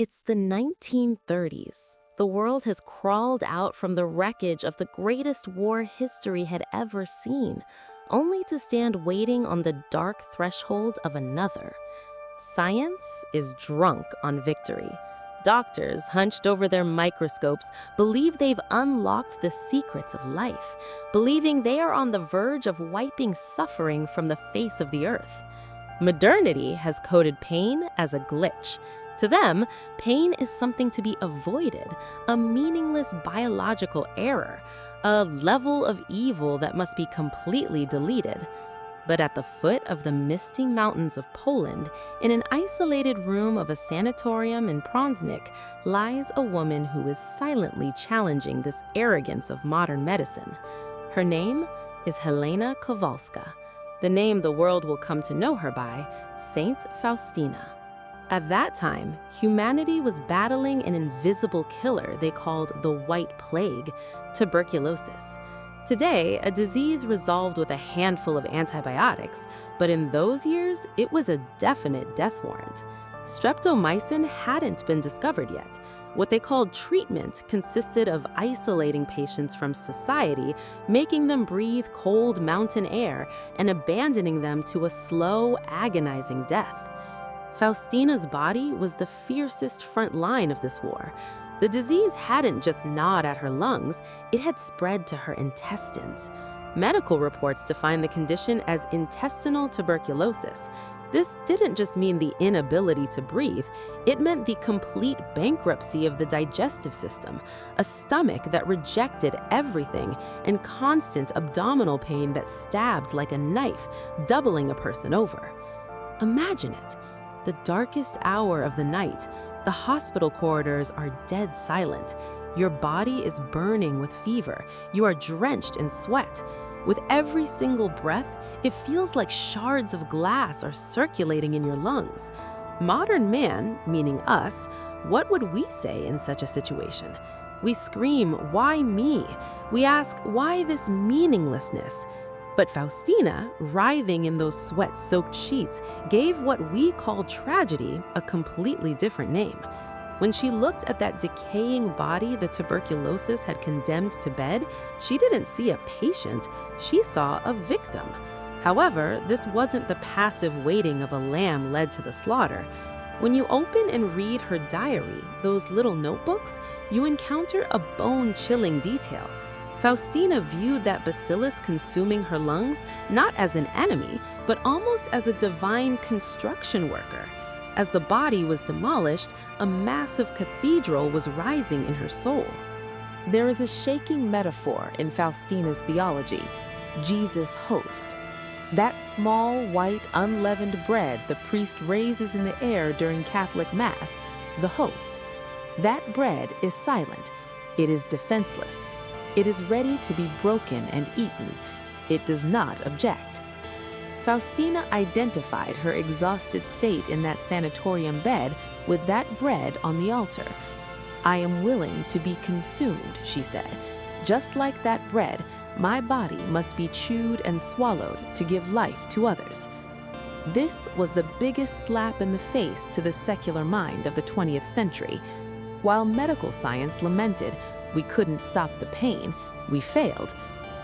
It's the 1930s. The world has crawled out from the wreckage of the greatest war history had ever seen, only to stand waiting on the dark threshold of another. Science is drunk on victory. Doctors, hunched over their microscopes, believe they've unlocked the secrets of life, believing they are on the verge of wiping suffering from the face of the earth. Modernity has coded pain as a glitch. To them, pain is something to be avoided, a meaningless biological error, a level of evil that must be completely deleted. But at the foot of the misty mountains of Poland, in an isolated room of a sanatorium in Prądnik, lies a woman who is silently challenging this arrogance of modern medicine. Her name is Helena Kowalska, the name the world will come to know her by, Saint Faustina. At that time, humanity was battling an invisible killer they called the White Plague, tuberculosis. Today, a disease resolved with a handful of antibiotics, but in those years, it was a definite death warrant. Streptomycin hadn't been discovered yet. What they called treatment consisted of isolating patients from society, making them breathe cold mountain air, and abandoning them to a slow, agonizing death. Faustina's body was the fiercest front line of this war. The disease hadn't just gnawed at her lungs, it had spread to her intestines. Medical reports define the condition as intestinal tuberculosis. This didn't just mean the inability to breathe, it meant the complete bankruptcy of the digestive system, a stomach that rejected everything, and constant abdominal pain that stabbed like a knife, doubling a person over. Imagine it. The darkest hour of the night, the hospital corridors are dead silent. Your body is burning with fever. You are drenched in sweat. With every single breath, it feels like shards of glass are circulating in your lungs. Modern man, meaning us, what would we say in such a situation? We scream, "Why me?" We ask, "Why this meaninglessness?" But Faustina, writhing in those sweat-soaked sheets, gave what we call tragedy a completely different name. When she looked at that decaying body the tuberculosis had condemned to bed, she didn't see a patient, she saw a victim. However, this wasn't the passive waiting of a lamb led to the slaughter. When you open and read her diary, those little notebooks, you encounter a bone-chilling detail. Faustina viewed that bacillus consuming her lungs not as an enemy, but almost as a divine construction worker. As the body was demolished, a massive cathedral was rising in her soul. There is a shaking metaphor in Faustina's theology, Jesus' host. That small, white, unleavened bread the priest raises in the air during Catholic Mass, the host. That bread is silent. It is defenseless. It is ready to be broken and eaten. It does not object. Faustina identified her exhausted state in that sanatorium bed with that bread on the altar. "I am willing to be consumed," she said. "Just like that bread, my body must be chewed and swallowed to give life to others." This was the biggest slap in the face to the secular mind of the 20th century. While medical science lamented, "We couldn't stop the pain, we failed,"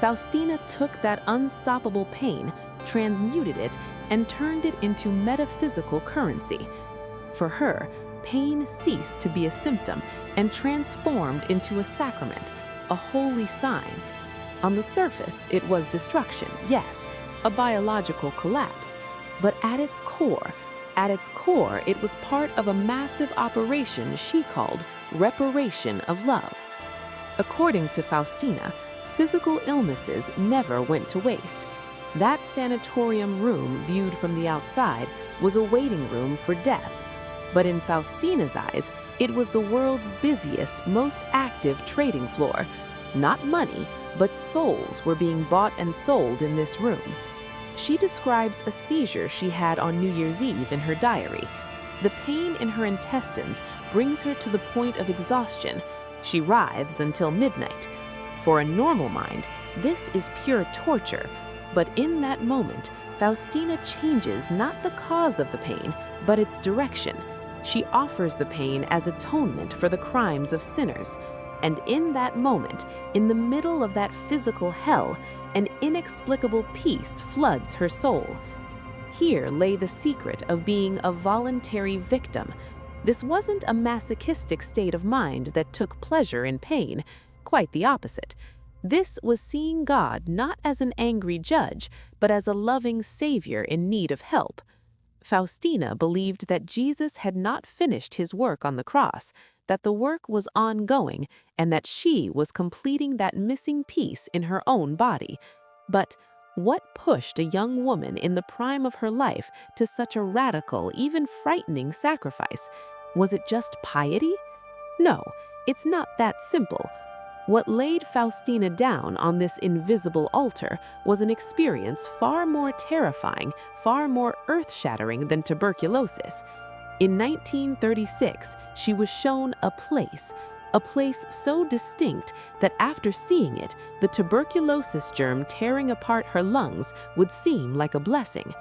Faustina took that unstoppable pain, transmuted it, and turned it into metaphysical currency. For her, pain ceased to be a symptom and transformed into a sacrament, a holy sign. On the surface, it was destruction, yes, a biological collapse, but at its core, it was part of a massive operation she called reparation of love. According to Faustina, physical illnesses never went to waste. That sanatorium room, viewed from the outside, was a waiting room for death. But in Faustina's eyes, it was the world's busiest, most active trading floor. Not money, but souls were being bought and sold in this room. She describes a seizure she had on New Year's Eve in her diary. The pain in her intestines brings her to the point of exhaustion. She writhes until midnight. For a normal mind, this is pure torture. But in that moment, Faustina changes not the cause of the pain, but its direction. She offers the pain as atonement for the crimes of sinners. And in that moment, in the middle of that physical hell, an inexplicable peace floods her soul. Here lay the secret of being a voluntary victim. This wasn't a masochistic state of mind that took pleasure in pain. Quite the opposite. This was seeing God not as an angry judge, but as a loving Savior in need of help. Faustina believed that Jesus had not finished his work on the cross, that the work was ongoing, and that she was completing that missing piece in her own body. But what pushed a young woman in the prime of her life to such a radical, even frightening sacrifice? Was it just piety? No, it's not that simple. What laid Faustina down on this invisible altar was an experience far more terrifying, far more earth-shattering than tuberculosis. In 1936, she was shown a place so distinct that after seeing it, the tuberculosis germ tearing apart her lungs would seem like a blessing.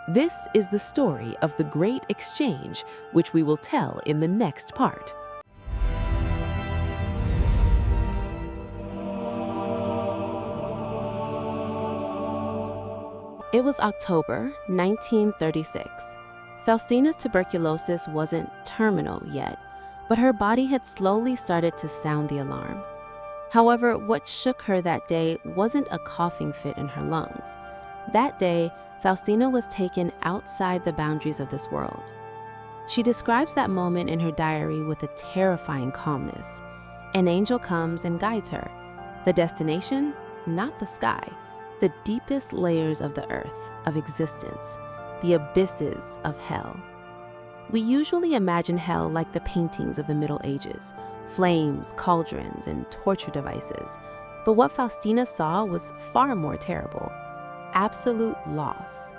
This is the story of the Great Exchange, which we will tell in the next part. It was October 1936. Faustina's tuberculosis wasn't terminal yet, but her body had slowly started to sound the alarm. However, what shook her that day wasn't a coughing fit in her lungs. That day, Faustina was taken outside the boundaries of this world. She describes that moment in her diary with a terrifying calmness. An angel comes and guides her. The destination? Not the sky. The deepest layers of the earth, of existence, the abysses of hell. We usually imagine hell like the paintings of the Middle Ages, flames, cauldrons, and torture devices. But what Faustina saw was far more terrible. Absolute loss.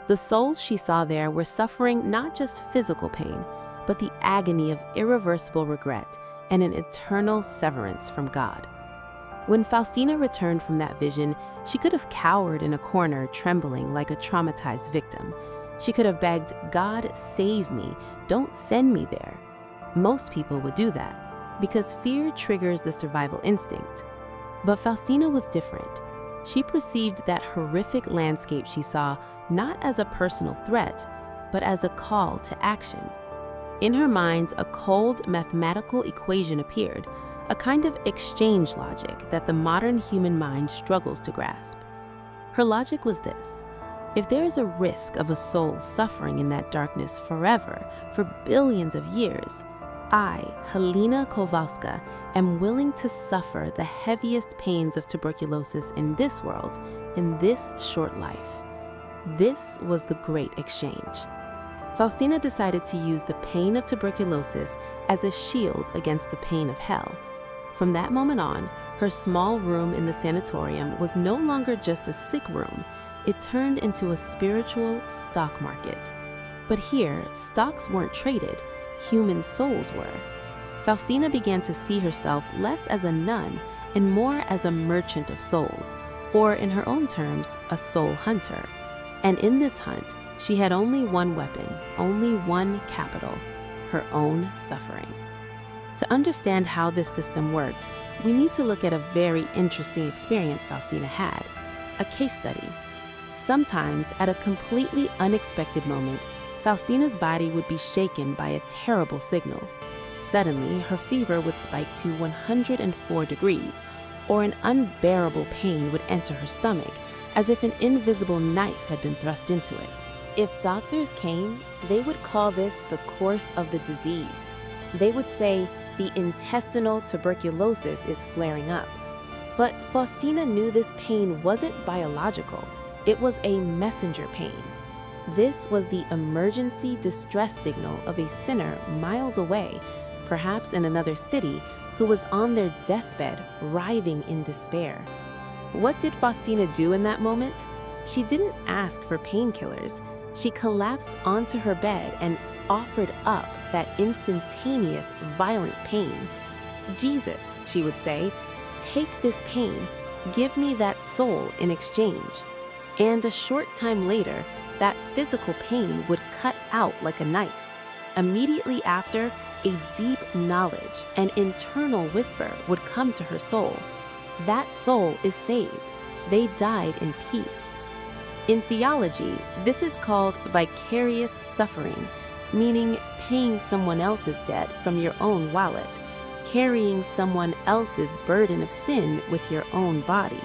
The souls she saw there were suffering not just physical pain, but the agony of irreversible regret and an eternal severance from God. When Faustina returned from that vision, she could have cowered in a corner, trembling like a traumatized victim. She could have begged, "God, save me, don't send me there." Most people would do that, because fear triggers the survival instinct. But Faustina was different. She perceived that horrific landscape she saw not as a personal threat, but as a call to action. In her mind, a cold mathematical equation appeared, a kind of exchange logic that the modern human mind struggles to grasp. Her logic was this: if there is a risk of a soul suffering in that darkness forever, for billions of years, I, Helena Kowalska, am willing to suffer the heaviest pains of tuberculosis in this world, in this short life. This was the great exchange. Faustina decided to use the pain of tuberculosis as a shield against the pain of hell. From that moment on, her small room in the sanatorium was no longer just a sick room. It turned into a spiritual stock market. But here, stocks weren't traded, human souls were. Faustina began to see herself less as a nun and more as a merchant of souls, or in her own terms, a soul hunter. And in this hunt, she had only one weapon, only one capital: her own suffering. To understand how this system worked, we need to look at a very interesting experience Faustina had, a case study. Sometimes, at a completely unexpected moment, Faustina's body would be shaken by a terrible signal. Suddenly, her fever would spike to 104 degrees, or an unbearable pain would enter her stomach, as if an invisible knife had been thrust into it. If doctors came, they would call this the course of the disease. They would say, the intestinal tuberculosis is flaring up. But Faustina knew this pain wasn't biological. It was a messenger pain. This was the emergency distress signal of a sinner miles away, perhaps in another city, who was on their deathbed, writhing in despair. What did Faustina do in that moment? She didn't ask for painkillers. She collapsed onto her bed and offered up that instantaneous, violent pain. "Jesus," she would say, "take this pain. Give me that soul in exchange." And a short time later, that physical pain would cut out like a knife. Immediately after, a deep knowledge, an internal whisper would come to her soul. That soul is saved. They died in peace. In theology, this is called vicarious suffering, meaning paying someone else's debt from your own wallet, carrying someone else's burden of sin with your own body.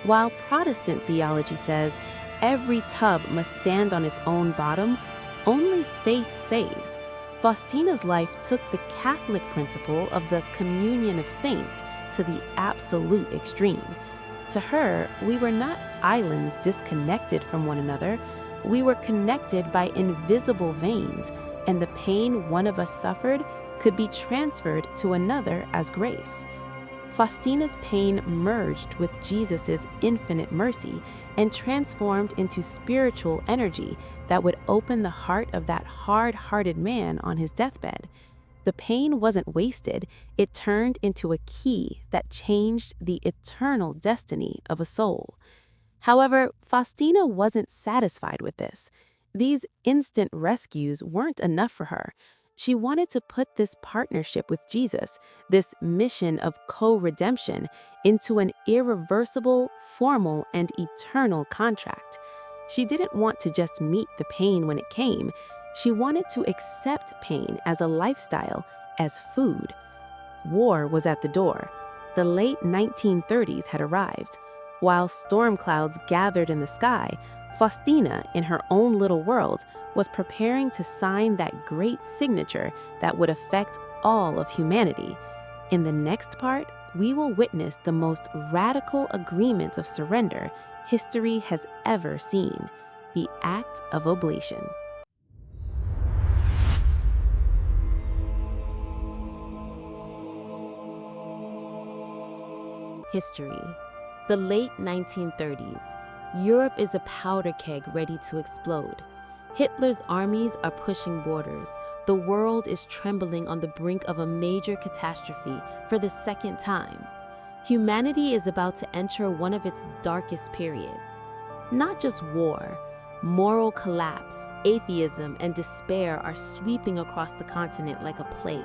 While Protestant theology says every tub must stand on its own bottom, only faith saves. Faustina's life took the Catholic principle of the communion of saints to the absolute extreme. To her, we were not islands disconnected from one another. We were connected by invisible veins, and the pain one of us suffered could be transferred to another as grace. Faustina's pain merged with Jesus' infinite mercy and transformed into spiritual energy that would open the heart of that hard-hearted man on his deathbed. The pain wasn't wasted, it turned into a key that changed the eternal destiny of a soul. However, Faustina wasn't satisfied with this. These instant rescues weren't enough for her. She wanted to put this partnership with Jesus, this mission of co-redemption, into an irreversible, formal, and eternal contract. She didn't want to just meet the pain when it came. She wanted to accept pain as a lifestyle, as food. War was at the door. The late 1930s had arrived. While storm clouds gathered in the sky, Faustina, in her own little world, was preparing to sign that great signature that would affect all of humanity. In the next part, we will witness the most radical agreement of surrender history has ever seen, the Act of Oblation. History. The late 1930s. Europe is a powder keg ready to explode. Hitler's armies are pushing borders. The world is trembling on the brink of a major catastrophe for the second time. Humanity is about to enter one of its darkest periods. Not just war, moral collapse, atheism, and despair are sweeping across the continent like a plague.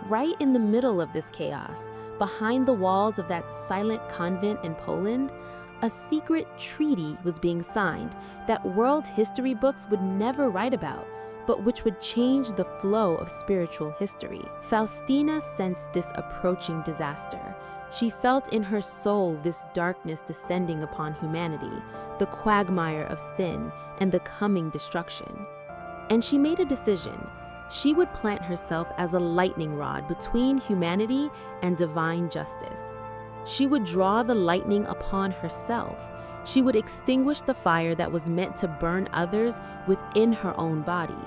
Right in the middle of this chaos, behind the walls of that silent convent in Poland, a secret treaty was being signed that world history books would never write about, but which would change the flow of spiritual history. Faustina sensed this approaching disaster. She felt in her soul this darkness descending upon humanity, the quagmire of sin and the coming destruction. And she made a decision. She would plant herself as a lightning rod between humanity and divine justice. She would draw the lightning upon herself. She would extinguish the fire that was meant to burn others within her own body.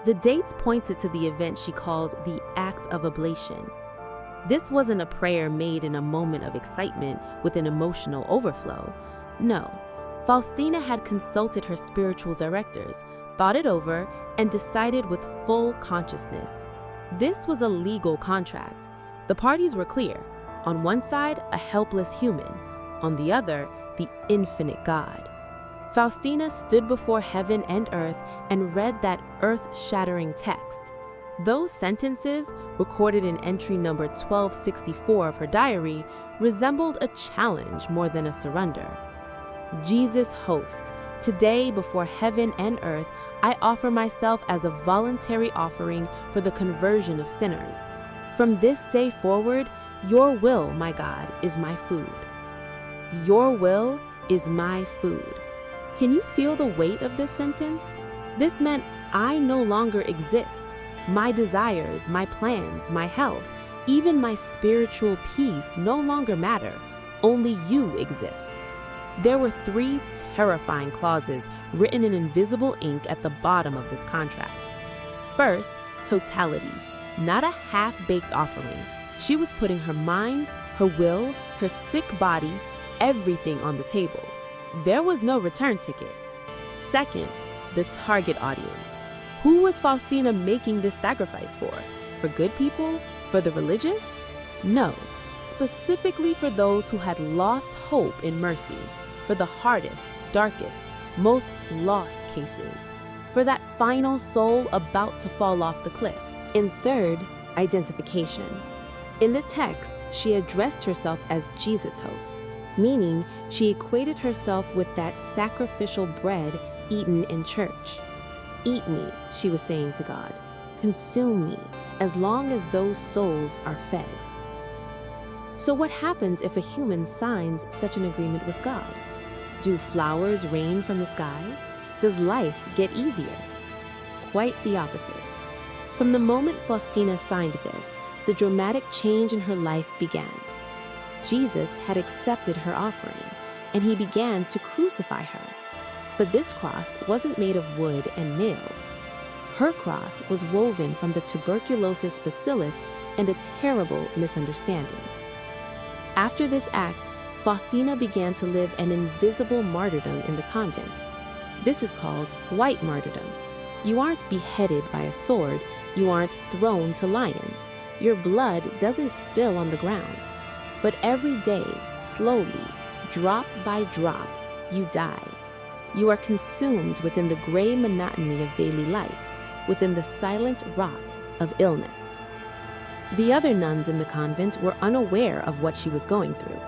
The dates pointed to the event she called the Act of Oblation. This wasn't a prayer made in a moment of excitement with an emotional overflow. No, Faustina had consulted her spiritual directors, thought it over, and decided with full consciousness. This was a legal contract. The parties were clear. On one side, a helpless human. On the other, the infinite God. Faustina stood before heaven and earth and read that earth-shattering text. Those sentences, recorded in entry number 1264 of her diary, resembled a challenge more than a surrender. Jesus host, today before heaven and earth, I offer myself as a voluntary offering for the conversion of sinners. From this day forward, your will, my God, is my food. Your will is my food. Can you feel the weight of this sentence? This meant I no longer exist. My desires, my plans, my health, even my spiritual peace no longer matter. Only you exist. There were 3 terrifying clauses written in invisible ink at the bottom of this contract. First, totality, not a half-baked offering. She was putting her mind, her will, her sick body, everything on the table. There was no return ticket. Second, the target audience. Who was Faustina making this sacrifice for? For good people? For the religious? No, specifically for those who had lost hope in mercy, for the hardest, darkest, most lost cases. for that final soul about to fall off the cliff. And third, identification. In the text, she addressed herself as Jesus' host, meaning she equated herself with that sacrificial bread eaten in church. Eat me, she was saying to God. Consume me, as long as those souls are fed. So what happens if a human signs such an agreement with God? Do flowers rain from the sky? Does life get easier? Quite the opposite. From the moment Faustina signed this, the dramatic change in her life began. Jesus had accepted her offering, and he began to crucify her. But this cross wasn't made of wood and nails. Her cross was woven from the tuberculosis bacillus and a terrible misunderstanding. After this act, Faustina began to live an invisible martyrdom in the convent. This is called White Martyrdom. You aren't beheaded by a sword, you aren't thrown to lions. Your blood doesn't spill on the ground. But every day, slowly, drop by drop, you die. You are consumed within the gray monotony of daily life, within the silent rot of illness. The other nuns in the convent were unaware of what she was going through.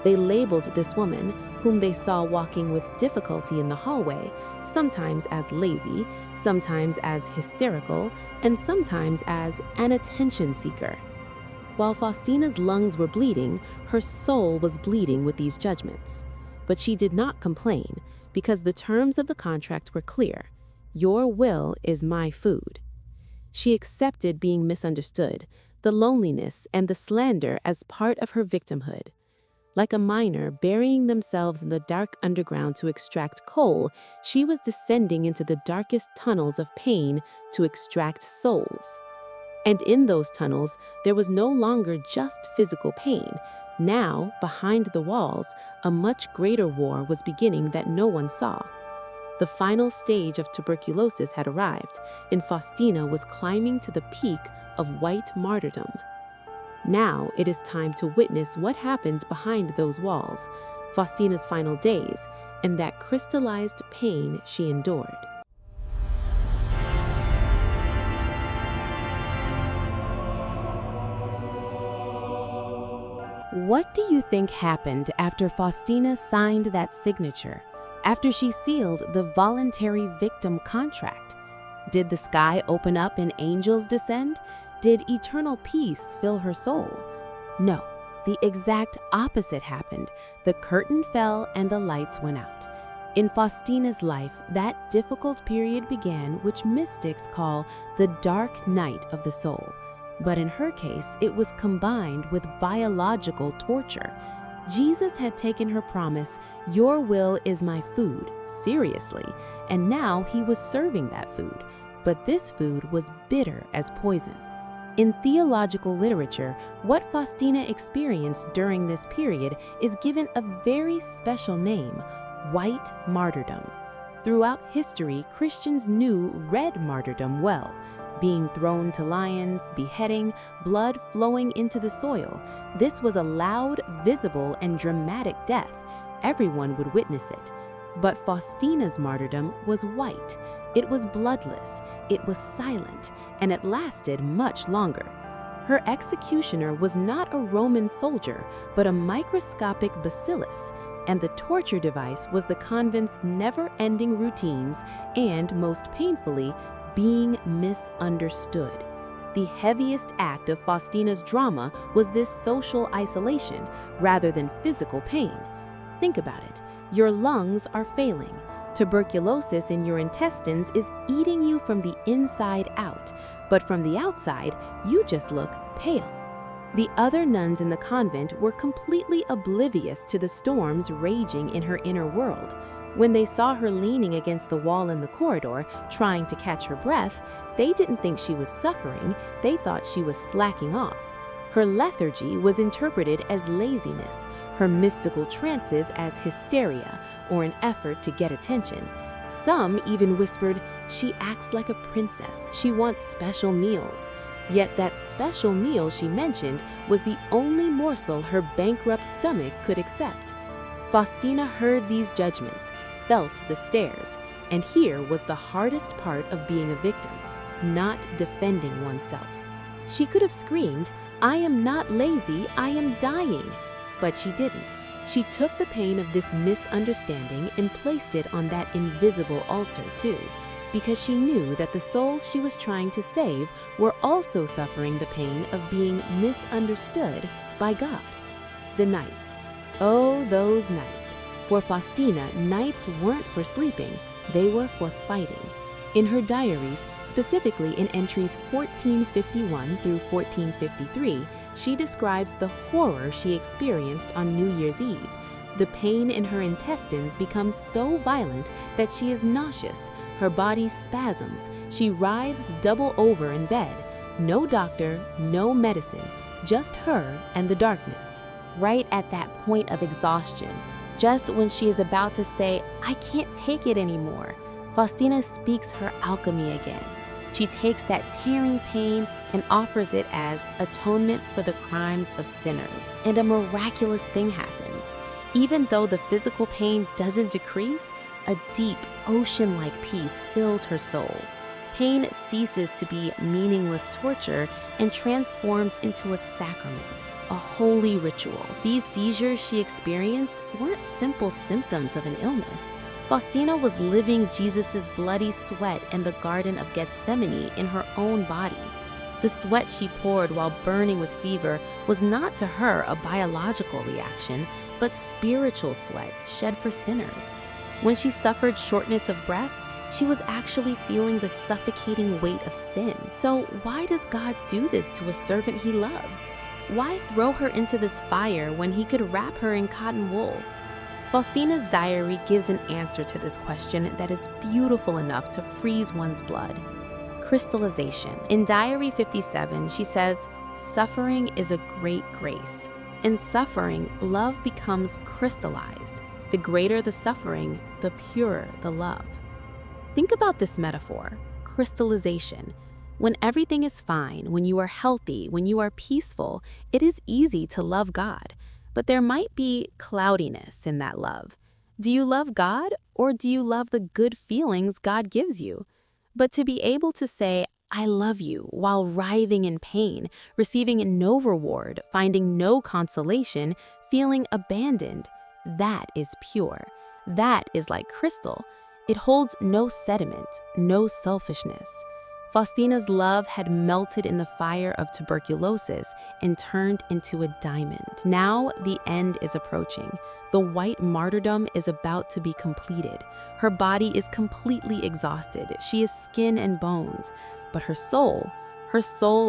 They labeled this woman, whom they saw walking with difficulty in the hallway, sometimes as lazy, sometimes as hysterical, and sometimes as an attention seeker. While Faustina's lungs were bleeding, her soul was bleeding with these judgments. But she did not complain, because the terms of the contract were clear. Your will is my food. She accepted being misunderstood, the loneliness and the slander as part of her victimhood. Like a miner burying themselves in the dark underground to extract coal, she was descending into the darkest tunnels of pain to extract souls. And in those tunnels, there was no longer just physical pain. Now, behind the walls, a much greater war was beginning that no one saw. The final stage of tuberculosis had arrived, and Faustina was climbing to the peak of White Martyrdom. Now it is time to witness what happens behind those walls, Faustina's final days, and that crystallized pain she endured. What do you think happened after Faustina signed that signature, after she sealed the voluntary victim contract? Did the sky open up and angels descend? Did eternal peace fill her soul? No, the exact opposite happened. The curtain fell and the lights went out. In Faustina's life, that difficult period began, which mystics call the dark night of the soul. But in her case, it was combined with biological torture. Jesus had taken her promise, "Your will is my food," seriously, and now he was serving that food. But this food was bitter as poison. In theological literature, what Faustina experienced during this period is given a very special name, White Martyrdom. Throughout history, Christians knew red martyrdom well. Being thrown to lions, beheading, blood flowing into the soil. This was a loud, visible, and dramatic death. Everyone would witness it. But Faustina's martyrdom was white. It was bloodless, it was silent, and it lasted much longer. Her executioner was not a Roman soldier, but a microscopic bacillus, and the torture device was the convent's never-ending routines and, most painfully, being misunderstood. The heaviest act of Faustina's drama was this social isolation rather than physical pain. Think about it. Your lungs are failing. Tuberculosis in your intestines is eating you from the inside out, but from the outside, you just look pale. The other nuns in the convent were completely oblivious to the storms raging in her inner world. When they saw her leaning against the wall in the corridor, trying to catch her breath, they didn't think she was suffering, they thought she was slacking off. Her lethargy was interpreted as laziness, her mystical trances as hysteria, or an effort to get attention. Some even whispered, "She acts like a princess, she wants special meals." Yet that special meal she mentioned was the only morsel her bankrupt stomach could accept. Faustina heard these judgments, felt the stares. And here was the hardest part of being a victim, not defending oneself. She could have screamed, "I am not lazy, I am dying." But she didn't. She took the pain of this misunderstanding and placed it on that invisible altar too, because she knew that the souls she was trying to save were also suffering the pain of being misunderstood by God. The nights. Oh, those nights. For Faustina, nights weren't for sleeping, they were for fighting. In her diaries, specifically in entries 1451 through 1453, she describes the horror she experienced on New Year's Eve. The pain in her intestines becomes so violent that she is nauseous, her body spasms, she writhes double over in bed. No doctor, no medicine, just her and the darkness. Right at that point of exhaustion, just when she is about to say, "I can't take it anymore," Faustina speaks her alchemy again. She takes that tearing pain and offers it as atonement for the crimes of sinners. And a miraculous thing happens. Even though the physical pain doesn't decrease, a deep, ocean-like peace fills her soul. Pain ceases to be meaningless torture and transforms into a sacrament, a holy ritual. These seizures she experienced weren't simple symptoms of an illness. Faustina was living Jesus' bloody sweat in the Garden of Gethsemane in her own body. The sweat she poured while burning with fever was not to her a biological reaction, but spiritual sweat shed for sinners. When she suffered shortness of breath, she was actually feeling the suffocating weight of sin. So why does God do this to a servant he loves? Why throw her into this fire when he could wrap her in cotton wool? Faustina's diary gives an answer to this question that is beautiful enough to freeze one's blood. Crystallization. In Diary 57, she says, "Suffering is a great grace. In suffering, love becomes crystallized. The greater the suffering, the purer the love." Think about this metaphor, crystallization. When everything is fine, when you are healthy, when you are peaceful, it is easy to love God. But there might be cloudiness in that love. Do you love God, or do you love the good feelings God gives you? But to be able to say, "I love you," while writhing in pain, receiving no reward, finding no consolation, feeling abandoned, that is pure. That is like crystal. It holds no sediment, no selfishness. Faustina's love had melted in the fire of tuberculosis and turned into a diamond. Now the end is approaching. The White Martyrdom is about to be completed. Her body is completely exhausted. She is skin and bones. But her soul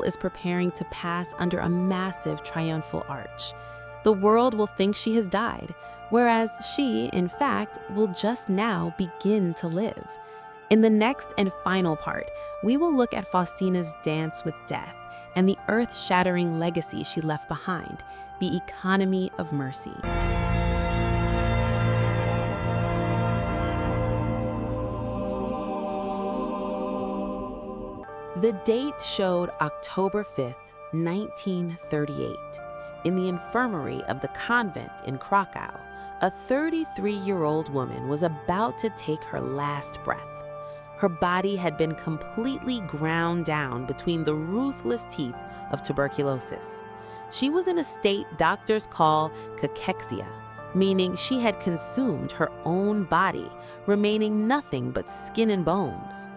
is preparing to pass under a massive triumphal arch. The world will think she has died, whereas she, in fact, will just now begin to live. In the next and final part, we will look at Faustina's dance with death and the earth-shattering legacy she left behind, the economy of mercy. The date showed October 5th, 1938. In the infirmary of the convent in Krakow, a 33-year-old woman was about to take her last breath. Her body had been completely ground down between the ruthless teeth of tuberculosis. She was in a state doctors call cachexia, meaning she had consumed her own body, remaining nothing but skin and bones.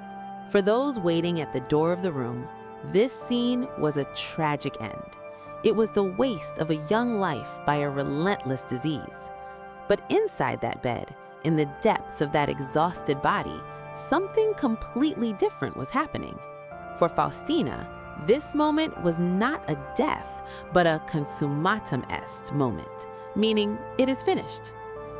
For those waiting at the door of the room, this scene was a tragic end. It was the waste of a young life by a relentless disease. But inside that bed, in the depths of that exhausted body, something completely different was happening. For Faustina, this moment was not a death, but a consummatum est moment, meaning it is finished.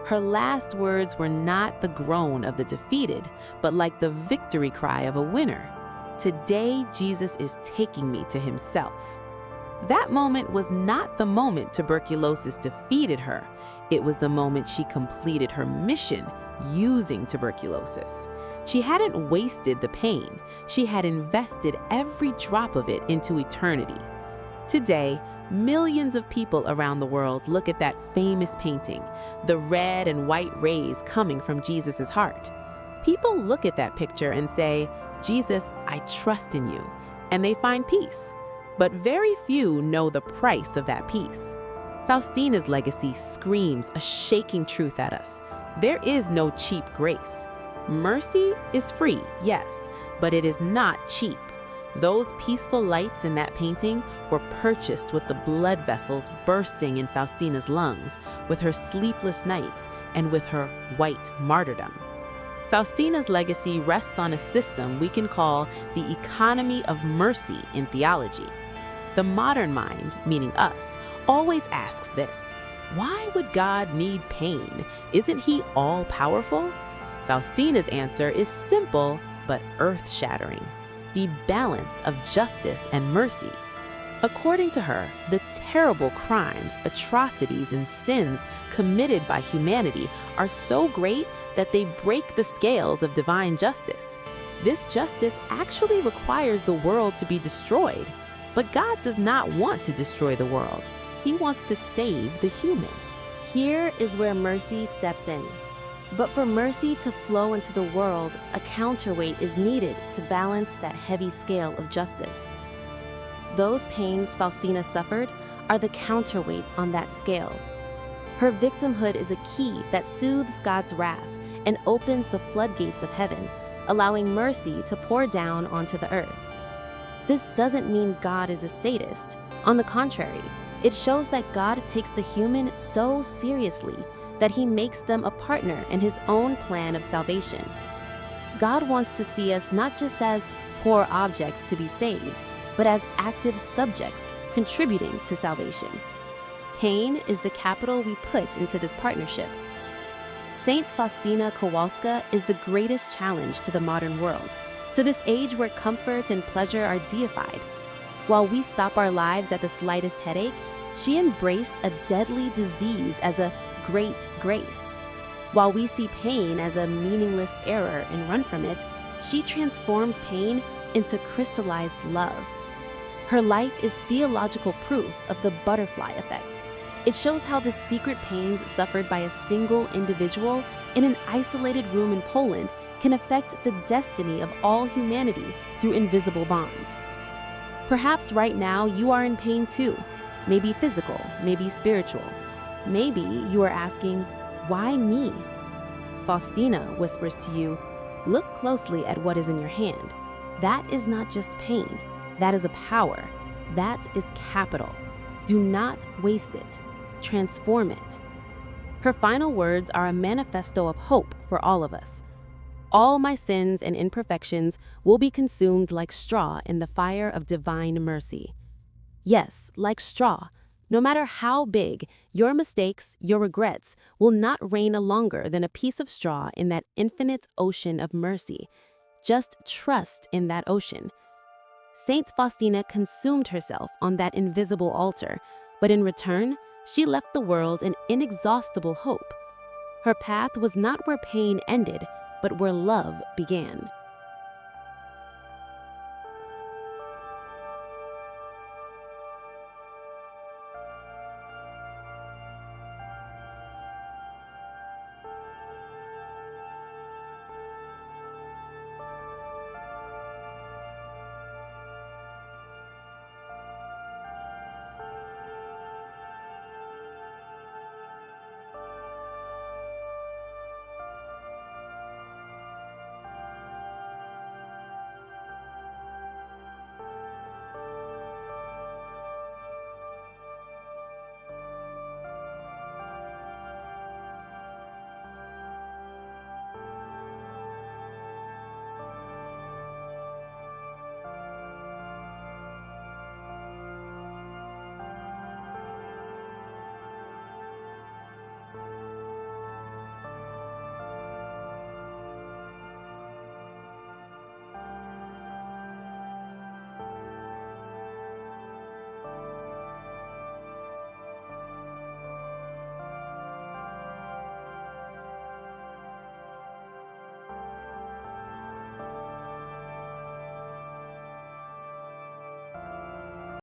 Her last words were not the groan of the defeated, but like the victory cry of a winner. "Today, Jesus is taking me to himself." That moment was not the moment tuberculosis defeated her. It was the moment she completed her mission using tuberculosis. She hadn't wasted the pain. She had invested every drop of it into eternity. Today, millions of people around the world look at that famous painting, the red and white rays coming from Jesus' heart. People look at that picture and say, "Jesus, I trust in you," and they find peace. But very few know the price of that peace. Faustina's legacy screams a shaking truth at us. There is no cheap grace. Mercy is free, yes, but it is not cheap. Those peaceful lights in that painting were purchased with the blood vessels bursting in Faustina's lungs, with her sleepless nights, and with her white martyrdom. Faustina's legacy rests on a system we can call the economy of mercy in theology. The modern mind, meaning us, always asks this: why would God need pain? Isn't he all-powerful? Faustina's answer is simple but earth-shattering: the balance of justice and mercy. According to her, the terrible crimes, atrocities, and sins committed by humanity are so great that they break the scales of divine justice. This justice actually requires the world to be destroyed. But God does not want to destroy the world. He wants to save the human. Here is where mercy steps in. But for mercy to flow into the world, a counterweight is needed to balance that heavy scale of justice. Those pains Faustina suffered are the counterweights on that scale. Her victimhood is a key that soothes God's wrath and opens the floodgates of heaven, allowing mercy to pour down onto the earth. This doesn't mean God is a sadist. On the contrary, it shows that God takes the human so seriously that he makes them a partner in his own plan of salvation. God wants to see us not just as poor objects to be saved, but as active subjects contributing to salvation. Pain is the capital we put into this partnership. Saint Faustina Kowalska is the greatest challenge to the modern world, to this age where comfort and pleasure are deified. While we stop our lives at the slightest headache, she embraced a deadly disease as a great grace. While we see pain as a meaningless error and run from it, she transforms pain into crystallized love. Her life is theological proof of the butterfly effect. It shows how the secret pains suffered by a single individual in an isolated room in Poland can affect the destiny of all humanity through invisible bonds. Perhaps right now you are in pain too, maybe physical, maybe spiritual. Maybe you are asking, why me? Faustina whispers to you, look closely at what is in your hand. That is not just pain, that is a power. That is capital. Do not waste it. Transform it. Her final words are a manifesto of hope for all of us. All my sins and imperfections will be consumed like straw in the fire of divine mercy. Yes, like straw. No matter how big, your mistakes, your regrets will not reign longer than a piece of straw in that infinite ocean of mercy. Just trust in that ocean. Saint Faustina consumed herself on that invisible altar, but in return, she left the world an inexhaustible hope. Her path was not where pain ended, but where love began.